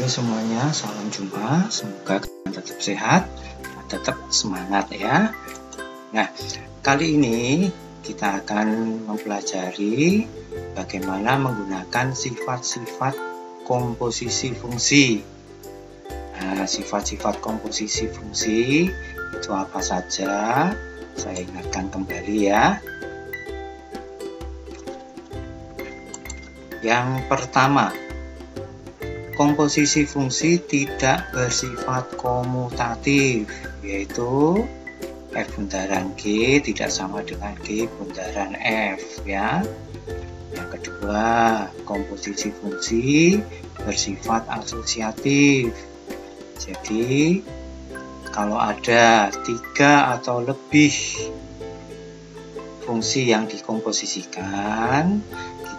Halo semuanya, salam jumpa. Semoga kalian tetap sehat, tetap semangat ya. Nah, kali ini kita akan mempelajari bagaimana menggunakan sifat-sifat komposisi fungsi. Nah, sifat-sifat komposisi fungsi itu apa saja? Saya ingatkan kembali ya. Yang pertama, komposisi fungsi tidak bersifat komutatif, yaitu F bundaran G tidak sama dengan G bundaran F ya. Yang kedua, komposisi fungsi bersifat asosiatif. Jadi kalau ada 3 atau lebih fungsi yang dikomposisikan,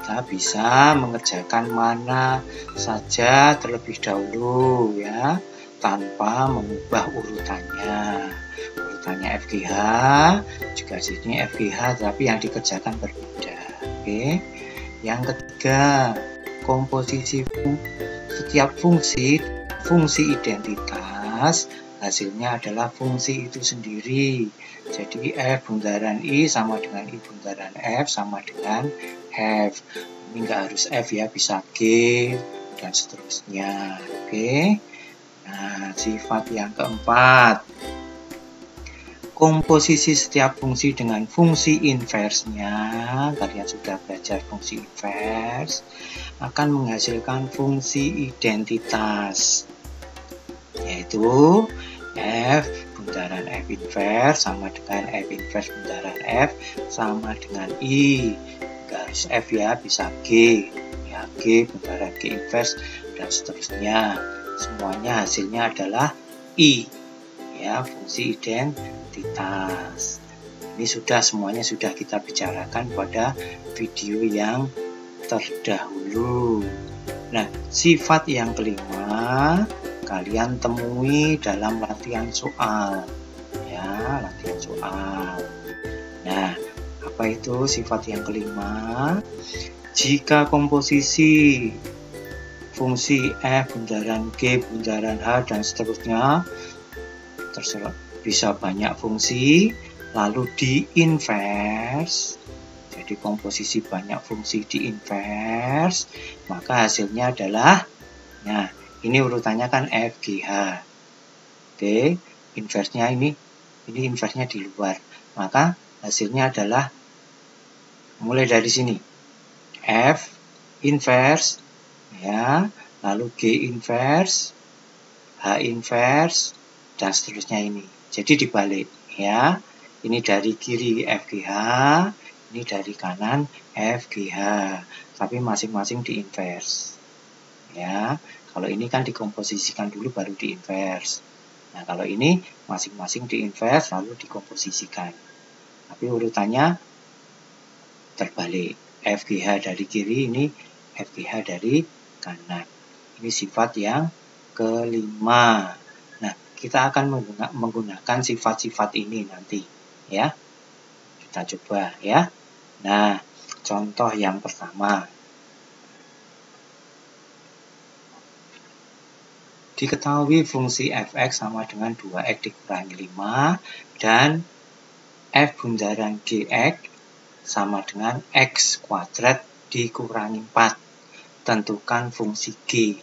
kita bisa mengerjakan mana saja terlebih dahulu ya, tanpa mengubah urutannya. Urutannya FGH, juga sini FGH, tapi yang dikerjakan berbeda. Oke. Yang ketiga, komposisi setiap fungsi identitas hasilnya adalah fungsi itu sendiri. Jadi F bundaran I sama dengan I bundaran F sama dengan F. Ini nggak harus F ya, bisa G dan seterusnya. Oke. Nah, sifat yang keempat, komposisi setiap fungsi dengan fungsi inversnya, kalian sudah belajar fungsi invers, akan menghasilkan fungsi identitas, yaitu F bundaran F inverse sama dengan F inverse bundaran F sama dengan I. Garis F ya, bisa G ya, G bundaran G inverse dan seterusnya. Semuanya hasilnya adalah I ya, fungsi identitas. Ini semuanya sudah kita bicarakan pada video yang terdahulu. Nah, sifat yang kelima kalian temui dalam latihan soal ya, latihan soal. Nah, apa itu sifat yang kelima? Jika komposisi fungsi F bundaran G bundaran H dan seterusnya bisa banyak fungsi, lalu diinvers, jadi komposisi banyak fungsi diinvers, maka hasilnya adalah, nah ini urutannya kan FGH. Oke, inversnya ini inversnya di luar. Maka hasilnya adalah mulai dari sini. F inverse ya, lalu G inverse, H inverse dan seterusnya ini. Jadi dibalik ya. Ini dari kiri FGH, ini dari kanan FGH. Tapi masing-masing di inverse. Ya. Kalau ini kan dikomposisikan dulu baru diinvers. Nah, kalau ini masing-masing diinvers lalu dikomposisikan. Tapi urutannya terbalik. FGH dari kiri, ini FGH dari kanan. Ini sifat yang kelima. Nah, kita akan menggunakan sifat-sifat ini nanti. Ya, kita coba ya. Nah, contoh yang pertama. Diketahui fungsi fx sama dengan 2x dikurangi 5 dan f bundaran gx sama dengan x kuadrat dikurangi 4. Tentukan fungsi g.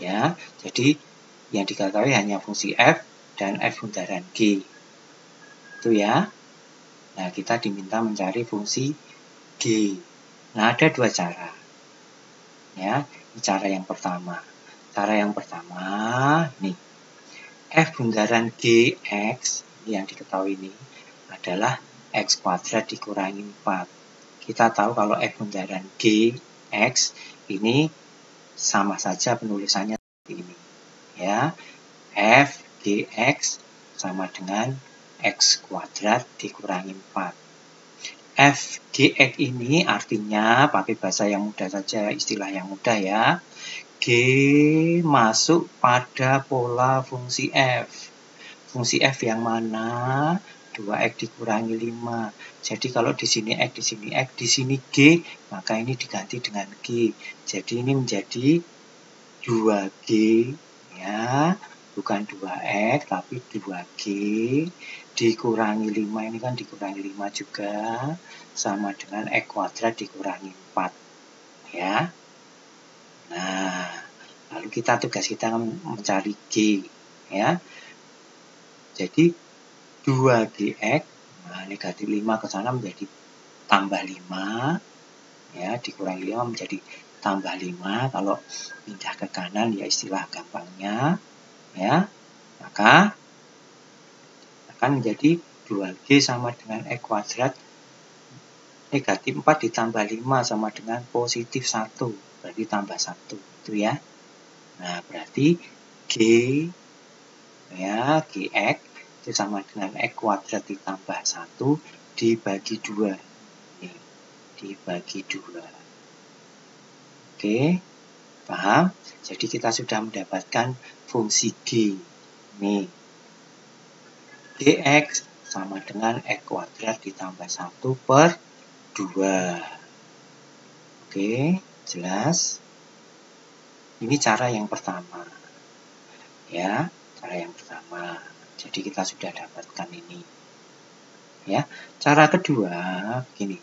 Ya, jadi yang diketahui hanya fungsi f dan f bundaran g. Itu ya. Nah, kita diminta mencari fungsi g. Nah, ada dua cara. Ya, ini cara yang pertama. Cara yang pertama, nih, F bundaran GX, yang diketahui ini, adalah X kuadrat dikurangi 4. Kita tahu kalau F bundaran GX ini sama saja penulisannya seperti ini. Ya, F GX sama dengan X kuadrat dikurangi 4. F GX ini artinya, pakai bahasa yang mudah saja, istilah yang mudah ya, G masuk pada pola fungsi F. Fungsi F yang mana? 2x dikurangi 5. Jadi kalau di sini X, di sini X, di sini G, maka ini diganti dengan G. Jadi ini menjadi 2G, ya, bukan 2X, tapi 2G, dikurangi 5, ini kan dikurangi 5 juga, sama dengan X kuadrat dikurangi 4, ya. Nah, lalu tugas kita mencari G, ya. Jadi 2GX, nah, negatif 5 ke sana menjadi tambah 5, ya, dikurangi 5 menjadi tambah 5. Kalau pindah ke kanan, ya istilah gampangnya, ya, maka akan menjadi 2G sama dengan X kuadrat negatif 4 ditambah 5 sama dengan positif 1, berarti tambah 1, itu ya. Nah, berarti G, ya, GX itu sama dengan X kuadrat ditambah 1 dibagi 2. Ini, dibagi 2. Oke, paham? Jadi kita sudah mendapatkan fungsi G. Nih, GX sama dengan X kuadrat ditambah 1 per 2. Oke, jelas? Ini cara yang pertama. Ya, cara yang pertama. Jadi kita sudah dapatkan ini. Ya, cara kedua begini.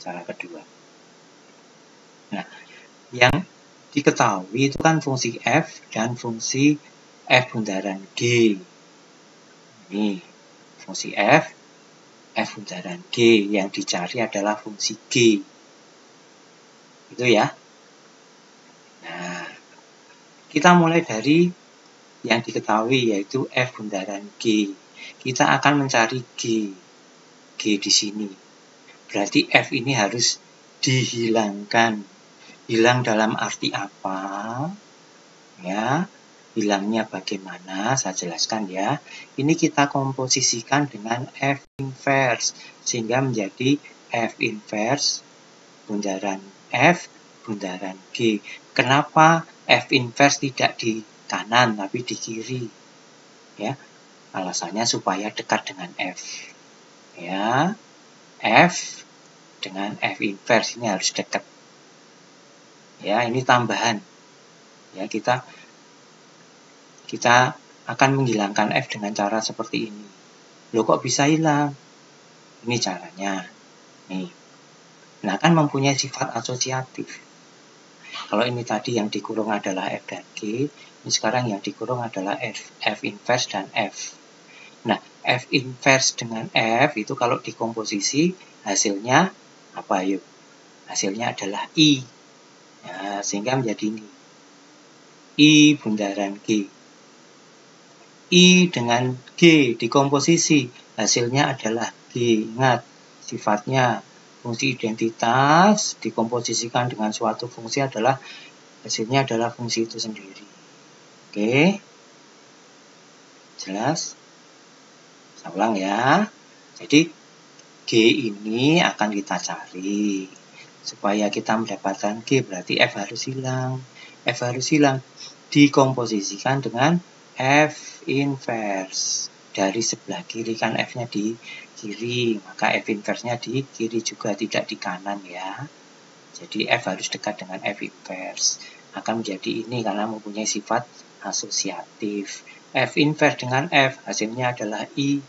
Cara kedua. Nah, yang diketahui itu kan fungsi f dan fungsi f bundaran g. Ini fungsi f bundaran g, yang dicari adalah fungsi g. Itu ya. Nah, kita mulai dari yang diketahui yaitu f bundaran g. Kita akan mencari g. G di sini. Berarti F ini harus dihilangkan. Hilang dalam arti apa? Ya, hilangnya bagaimana? Saya jelaskan ya. Ini kita komposisikan dengan F inverse sehingga menjadi F inverse bundaran F bundaran G. Kenapa F inverse tidak di kanan tapi di kiri? Ya, alasannya supaya dekat dengan F. Ya, F dengan F inverse ini harus dekat. Ya, ini tambahan. Ya, kita akan menghilangkan F dengan cara seperti ini. Loh, kok bisa hilang? Ini caranya. Nih. Nah, kan mempunyai sifat asosiatif. Kalau ini tadi yang dikurung adalah F dan G, ini sekarang yang dikurung adalah F inverse dan F. Nah, F inverse dengan F itu kalau dikomposisi hasilnya apa yuk? Hasilnya adalah I. Ya, sehingga menjadi ini. I bundaran G. I dengan G dikomposisi. Hasilnya adalah G. Ingat, sifatnya fungsi identitas dikomposisikan dengan suatu fungsi adalah hasilnya adalah fungsi itu sendiri. Oke. Jelas? Saya ulang ya. Jadi G ini akan kita cari. Supaya kita mendapatkan G berarti F harus hilang. F harus hilang. Dikomposisikan dengan F inverse. Dari sebelah kiri kan F-nya di kiri. Maka F inverse-nya di kiri juga, tidak di kanan ya. Jadi F harus dekat dengan F inverse. Akan menjadi ini karena mempunyai sifat asosiatif. F inverse dengan F hasilnya adalah I.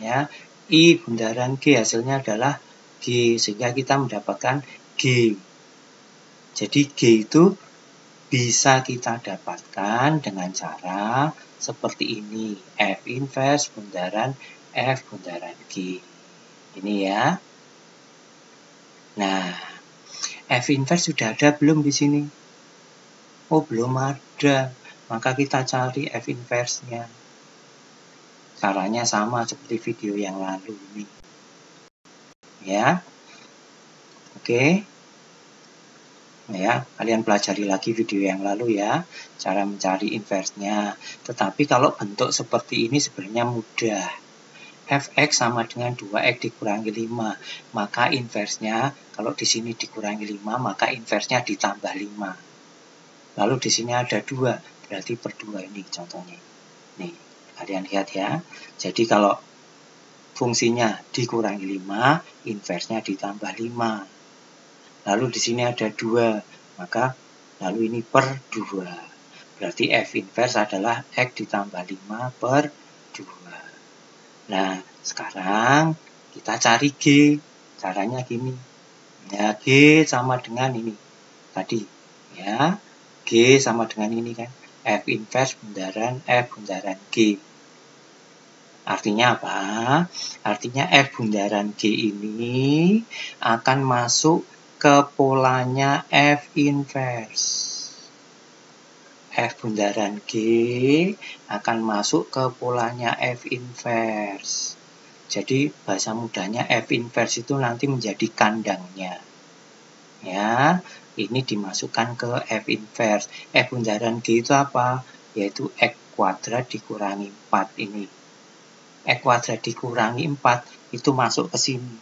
Ya, I bundaran G hasilnya adalah G, sehingga kita mendapatkan G. Jadi G itu bisa kita dapatkan dengan cara seperti ini. F inverse bundaran F bundaran G. Ini ya. Nah, F inverse sudah ada belum di sini? Oh, belum ada. Maka kita cari F inverse-nya. Caranya sama seperti video yang lalu ini. Ya. Oke. Ya, kalian pelajari lagi video yang lalu ya, cara mencari inverse-nya. Tetapi kalau bentuk seperti ini sebenarnya mudah. Fx sama dengan 2x dikurangi 5, maka inverse-nya kalau di sini dikurangi 5, maka inverse-nya ditambah 5. Lalu di sini ada 2, berarti per 2 ini contohnya. Nih, kalian lihat ya. Jadi kalau fungsinya dikurangi 5, inverse-nya ditambah 5. Lalu di sini ada 2, maka lalu ini per 2. Berarti F inverse adalah X ditambah 5 per 2. Nah, sekarang kita cari G. Caranya gini. Ya, G sama dengan ini. Tadi. Ya, G sama dengan ini kan. F inverse bundaran F bundaran G. Artinya apa? Artinya F bundaran G ini akan masuk ke polanya F inverse. F bundaran G akan masuk ke polanya F inverse. Jadi bahasa mudahnya F inverse itu nanti menjadi kandangnya. Ya, ini dimasukkan ke F inverse. F bundaran G itu apa? Yaitu X kuadrat dikurangi 4 ini. X kuadrat dikurangi 4 itu masuk ke sini.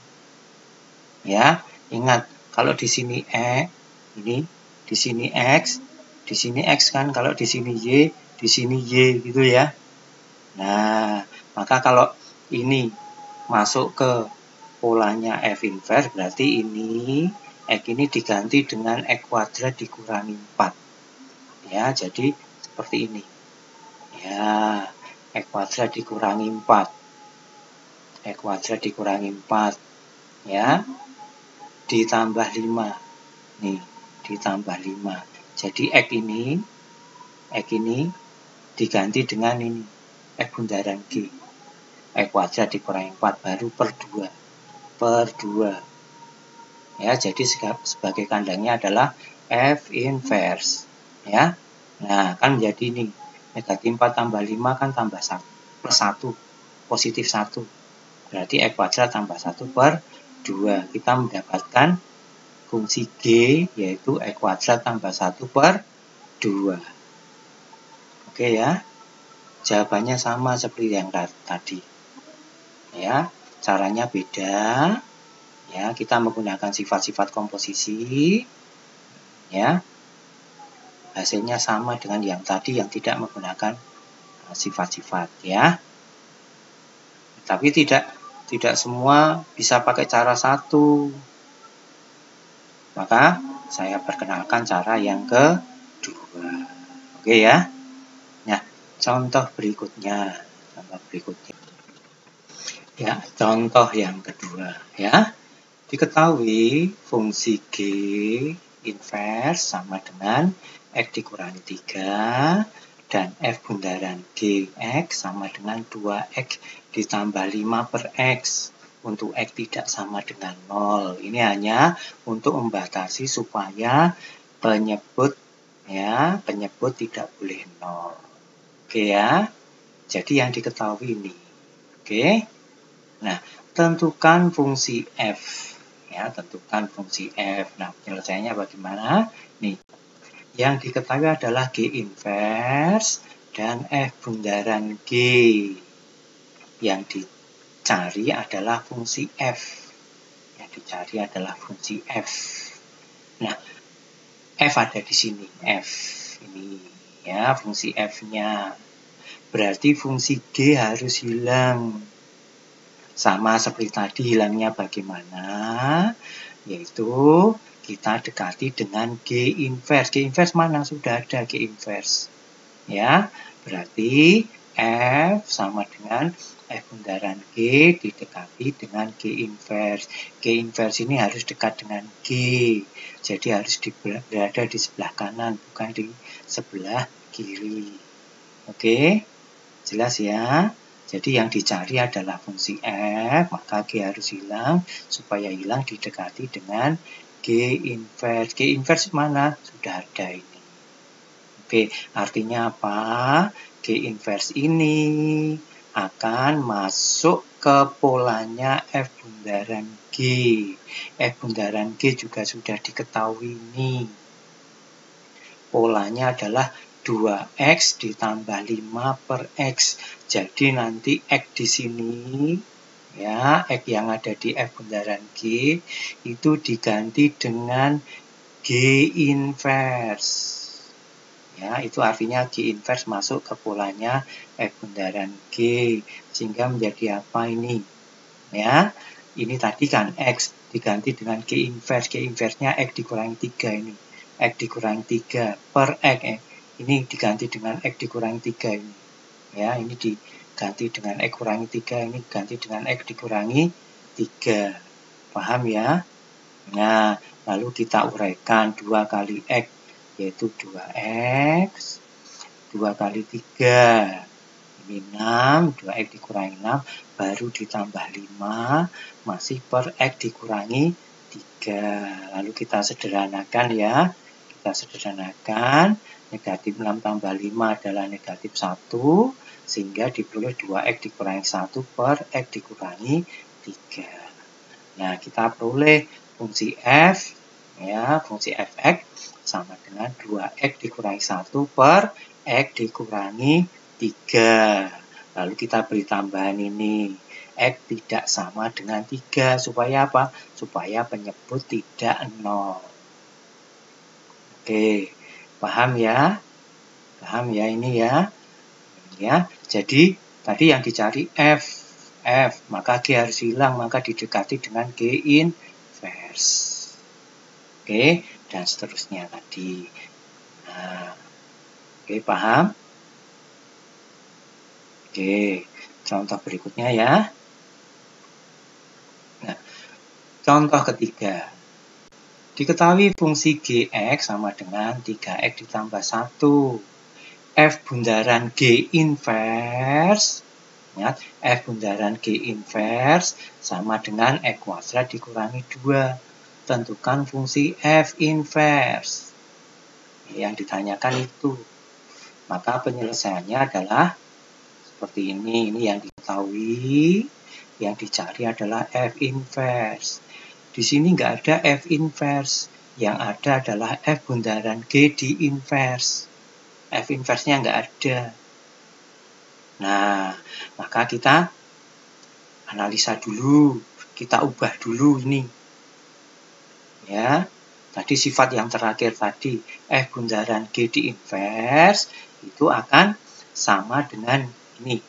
Ya, ingat kalau di sini ini di sini X, di sini X kan, kalau di sini Y, di sini Y gitu ya. Nah, maka kalau ini masuk ke polanya F inverse berarti ini X ini diganti dengan X kuadrat dikurangi 4. Ya, jadi seperti ini. Ya, X kuadrat dikurangi 4. X kuadrat dikurangi 4. Ya, ditambah 5. Nih, ditambah 5. Jadi X ini diganti dengan ini. X bundaran G. X kuadrat dikurangi 4 baru per 2. Per 2. Ya, jadi sebagai kandangnya adalah F inverse. Ya. Nah, kan menjadi ini. Negatif 4 tambah 5 kan tambah 1. Plus 1. Positif 1. Berarti X kuadrat tambah 1 per 2. Kita mendapatkan fungsi G yaitu X kuadrat tambah 1 per 2. Oke ya. Jawabannya sama seperti yang tadi. Ya, caranya beda. Ya, kita menggunakan sifat-sifat komposisi. Ya. Hasilnya sama dengan yang tadi yang tidak menggunakan sifat-sifat ya. Tapi tidak semua bisa pakai cara satu. Maka saya perkenalkan cara yang kedua. Oke ya. Nah, contoh berikutnya. Ya, contoh yang kedua ya. Diketahui fungsi G inverse sama dengan X dikurangi 3 dan F bundaran Gx sama dengan 2X ditambah 5 per X. Untuk X tidak sama dengan 0. Ini hanya untuk membatasi supaya penyebut tidak boleh 0. Oke ya. Jadi yang diketahui ini. Oke. Nah, tentukan fungsi F. Ya, tentukan fungsi F. Nah, penyelesaiannya bagaimana? Nih. Yang diketahui adalah G inverse dan F bundaran G. Yang dicari adalah fungsi F. Yang dicari adalah fungsi F. Nah, F ada di sini. F ini ya, fungsi F-nya. Berarti fungsi G harus hilang. Sama seperti tadi, hilangnya bagaimana? Yaitu kita dekati dengan G inverse. G inverse mana? Sudah ada G inverse. Ya, berarti F sama dengan F bundaran G didekati dengan G inverse. G inverse ini harus dekat dengan G. Jadi harus berada di sebelah kanan, bukan di sebelah kiri. Oke, jelas ya? Jadi yang dicari adalah fungsi F, maka G harus hilang. Supaya hilang didekati dengan G inverse. G inverse mana? Sudah ada ini. Oke, artinya apa? G inverse ini akan masuk ke polanya F bundaran G. F bundaran G juga sudah diketahui nih. Polanya adalah 2X ditambah 5 per X. Jadi nanti X di sini, ya, X yang ada di F bundaran G, itu diganti dengan G inverse. Ya, itu artinya G inverse masuk ke polanya F bundaran G. Sehingga menjadi apa ini? Ya, ini tadi kan X diganti dengan G inverse. G inverse-nya X dikurangi 3 ini. X dikurangi 3 per X. Ini diganti dengan X dikurangi 3 ini. Ya, ini diganti dengan X kurangi 3, ini diganti dengan X dikurangi 3. Paham ya? Nah, lalu kita uraikan 2 kali X, yaitu 2X, 2 kali 3. Ini 6, 2X dikurangi 6, baru ditambah 5, masih per X dikurangi 3. Lalu kita sederhanakan ya. Kita sederhanakan, negatif 6 tambah 5 adalah negatif 1, sehingga diperoleh 2X dikurangi 1 per X dikurangi 3. Nah, kita peroleh fungsi F, ya, fungsi Fx sama dengan 2X dikurangi 1 per X dikurangi 3. Lalu kita beri tambahan ini. X tidak sama dengan 3. Supaya apa? Supaya penyebut tidak 0. Oke, paham ya? Paham ya ini ya? Ya, jadi tadi yang dicari F, maka G harus hilang, maka didekati dengan G inverse. Oke, dan seterusnya tadi. Nah, oke, paham? Oke, contoh berikutnya ya. Nah, contoh ketiga. Diketahui fungsi Gx sama dengan 3X ditambah 1. F bundaran G inverse, ingat, F bundaran G inverse sama dengan X kuadrat dikurangi 2. Tentukan fungsi F inverse. Yang ditanyakan itu. Maka penyelesaiannya adalah seperti ini yang diketahui, yang dicari adalah F inverse. Di sini nggak ada F inverse, yang ada adalah F bundaran G di inverse. F inverse-nya nggak ada. Nah, maka kita analisa dulu, kita ubah dulu ini. Ya, tadi sifat yang terakhir tadi, F bundaran G di inverse, itu akan sama dengan ini.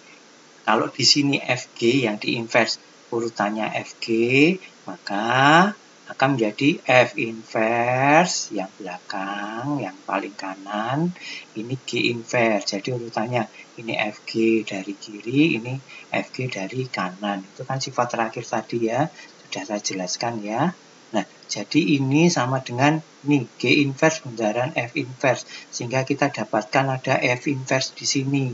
Kalau di sini Fg yang di inverse urutannya Fg, maka akan menjadi F inverse yang belakang, yang paling kanan, ini G inverse. Jadi urutannya ini Fg dari kiri, ini Fg dari kanan. Itu kan sifat terakhir tadi ya, sudah saya jelaskan ya. Nah, jadi ini sama dengan ini G inverse bundaran F inverse, sehingga kita dapatkan ada F inverse di sini.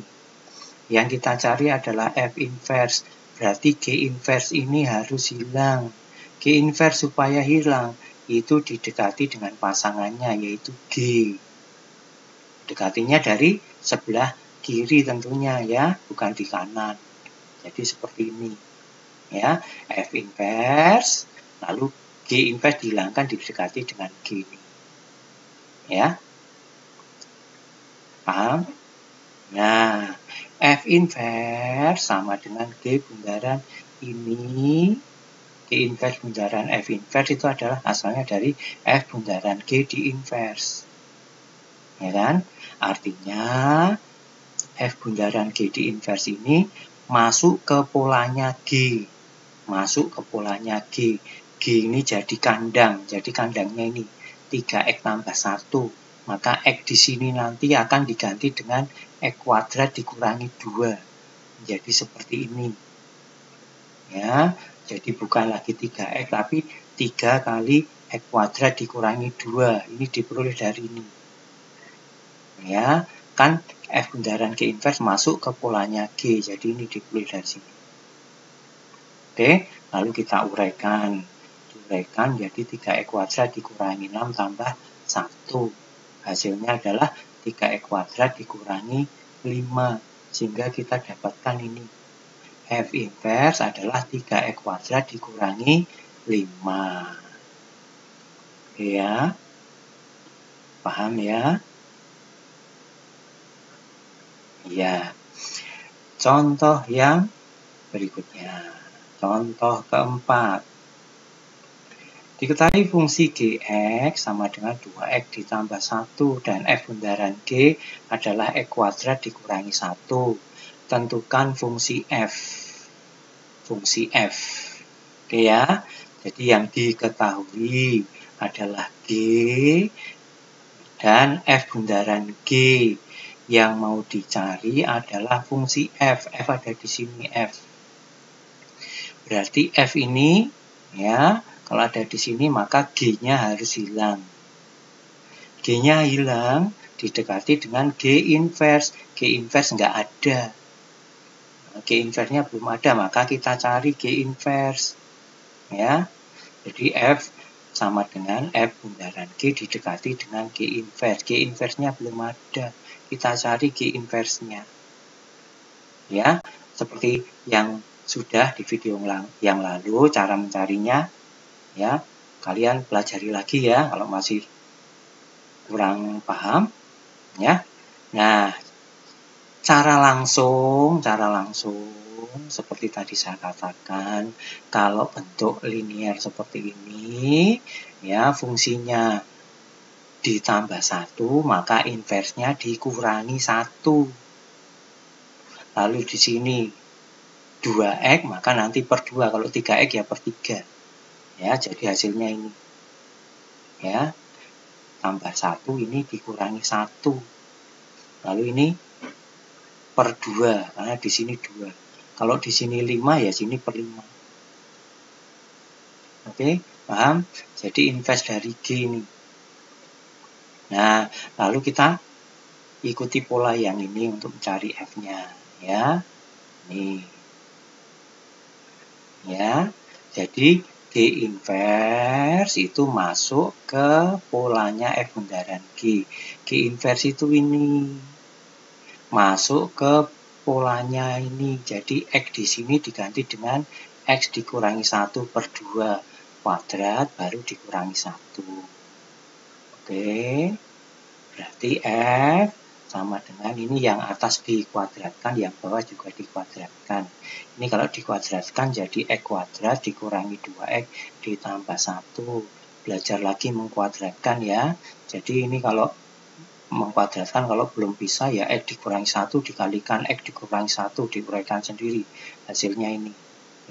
Yang kita cari adalah F inverse, berarti G inverse ini harus hilang. G inverse supaya hilang, itu didekati dengan pasangannya, yaitu G. Dekatinya dari sebelah kiri tentunya ya, bukan di kanan. Jadi seperti ini. Ya, F inverse, lalu G inverse dihilangkan didekati dengan G. Ya. Paham? Nah, F inverse sama dengan G bundaran ini. G inverse bundaran F inverse itu adalah asalnya dari F bundaran G di inverse. Ya kan? Artinya F bundaran G di inverse ini masuk ke polanya G. Masuk ke polanya G. G ini jadi kandang. Jadi kandangnya ini 3X tambah 1. Maka X di sini nanti akan diganti dengan X kuadrat dikurangi 2. Jadi seperti ini. Ya, jadi bukan lagi 3X, tapi 3 kali X kuadrat dikurangi 2. Ini diperoleh dari ini. Ya, kan F bundaran G inverse masuk ke polanya G. Jadi ini diperoleh dari sini. Oke, lalu kita uraikan. Diuraikan jadi 3X kuadrat dikurangi 6 tambah 1. Hasilnya adalah 3X kuadrat dikurangi 5. Sehingga kita dapatkan ini. F inverse adalah 3X kuadrat dikurangi 5. Oke ya. Paham ya? Ya. Contoh yang berikutnya. Contoh keempat. Diketahui fungsi Gx sama dengan 2X ditambah 1 dan F bundaran G adalah X kuadrat dikurangi 1. Tentukan fungsi F. Fungsi F. Oke ya. Jadi yang diketahui adalah G, Dan F bundaran G yang mau dicari adalah fungsi F. F ada di sini, F. Berarti F ini, ya, kalau ada di sini maka G-nya harus hilang. G-nya hilang, didekati dengan G inverse. G inverse nggak ada. G inverse-nya belum ada, maka kita cari G inverse. Ya, jadi F sama dengan F bundaran G didekati dengan G inverse. G inverse-nya belum ada. Kita cari G inverse-nya. Ya, seperti yang sudah di video yang lalu cara mencarinya. Ya, kalian pelajari lagi ya kalau masih kurang paham. Ya. Nah, cara langsung seperti tadi saya katakan, kalau bentuk linear seperti ini, ya fungsinya ditambah 1, maka inversnya dikurangi 1. Lalu di sini 2x, maka nanti per 2. Kalau 3x ya per 3. Ya, jadi hasilnya ini. Ya, tambah 1 ini dikurangi 1. Lalu ini per 2, karena di sini 2. Kalau di sini 5, ya sini per 5. Oke, paham? Jadi inverse dari G ini. Nah, lalu kita ikuti pola yang ini untuk mencari F-nya. Ya, nih. Ya, jadi G inverse itu masuk ke polanya F bundaran G. G inverse itu ini. Masuk ke polanya ini. Jadi X di sini diganti dengan X dikurangi 1 per 2 kuadrat baru dikurangi 1. Oke. Berarti F sama dengan ini yang atas dikuadratkan, yang bawah juga dikuadratkan. Ini kalau dikuadratkan jadi X kuadrat dikurangi 2X ditambah 1. Belajar lagi mengkuadratkan ya. Jadi ini kalau mengkuadratkan, kalau belum bisa ya X dikurangi 1 dikalikan X dikurangi 1 diuraikan sendiri. Hasilnya ini.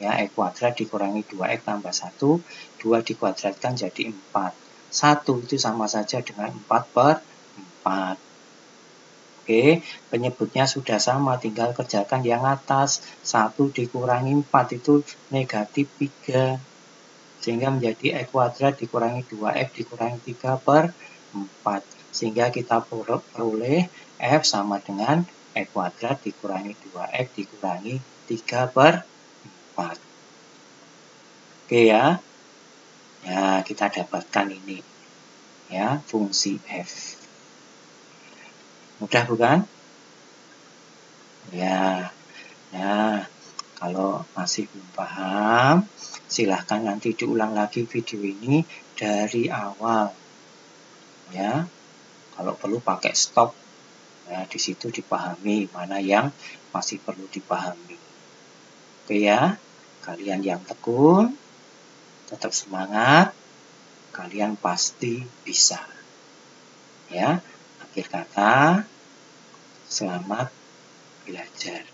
Ya, X kuadrat dikurangi 2X tambah 1. 2 dikuadratkan jadi 4. 1 itu sama saja dengan 4 per 4. Oke, penyebutnya sudah sama, tinggal kerjakan yang atas. 1 dikurangi 4 itu negatif 3. Sehingga menjadi X kuadrat dikurangi 2X dikurangi 3 per 4. Sehingga kita peroleh F sama dengan X kuadrat dikurangi 2X dikurangi 3 per 4. Oke ya. Ya, kita dapatkan ini. Ya, fungsi F. Mudah bukan? Ya. Nah, kalau masih belum paham, silahkan nanti diulang lagi video ini dari awal. Ya. Kalau perlu pakai stop. Ya, di situ dipahami mana yang masih perlu dipahami. Oke ya. Kalian yang tekun, tetap semangat, kalian pasti bisa. Ya, akhir kata, selamat belajar.